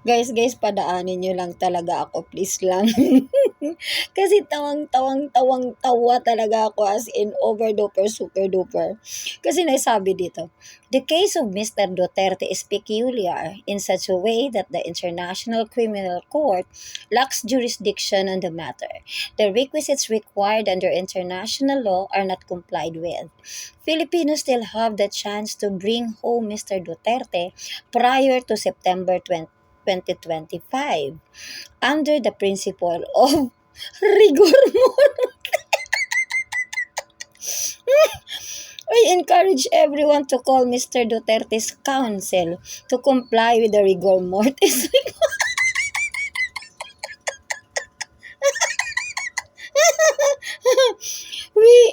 Guys, padaanin niyo lang talaga ako, please lang. Kasi tawang-tawa talaga ako, as in over duper, super duper. Kasi nasabi dito, the case of Mr. Duterte is peculiar in such a way that the International Criminal Court lacks jurisdiction on the matter. The requisites required under international law are not complied with. Filipinos still have the chance to bring home Mr. Duterte prior to September 2025 under the principle of rigor mortis. I encourage everyone to call Mr. Duterte's counsel to comply with the rigor mortis.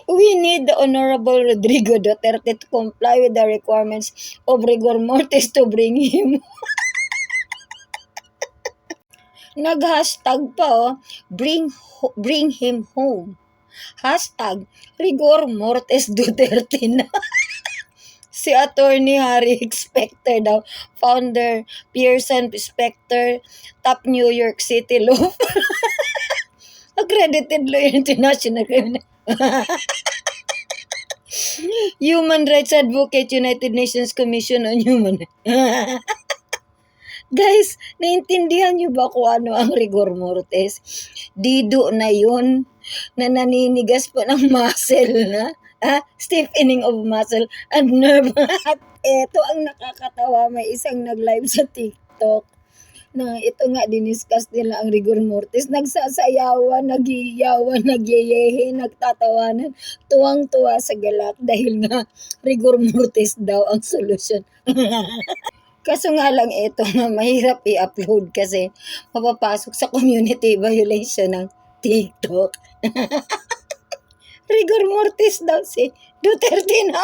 we need the Honorable Rodrigo Duterte to comply with the requirements of rigor mortis to bring him. Nag-hashtag pa bring him home. Hashtag rigor mortis Duterte na. Si Attorney Harry Specter daw, founder Pearson Specter, top New York City law. Accredited lawyer international criminal. Human Rights Advocate, United Nations Commission on Human Guys, naintindihan niyo ba kung ano ang rigor mortis? Dido na yun na naninigas pa ng muscle na. Stiffening of muscle and nerve. At eto ang nakakatawa, may isang nag-live sa TikTok na ito nga diniscuss nila ang rigor mortis. Nagsasayawan, nagiyawan, nagyeyehe, nagtatawanan, tuwang-tuwa sa galak dahil nga rigor mortis daw ang solusyon. Kaso nga lang ito nga mahirap i-upload kasi mapapasok sa community violation ng TikTok. Rigor mortis daw si Duterte na.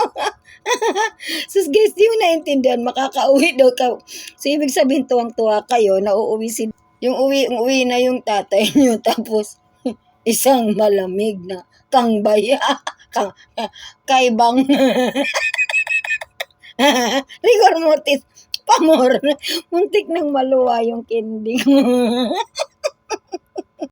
Sus guys, di mo naintindihan, makakauwi daw ka. So ibig sabihin tuwang-tuwa kayo na uuwi yung uwi na yung tatay niyo tapos isang malamig na kangbaya. Kaibang. Rigor mortis. Pamor, muntik nang maluwa yung candy ko.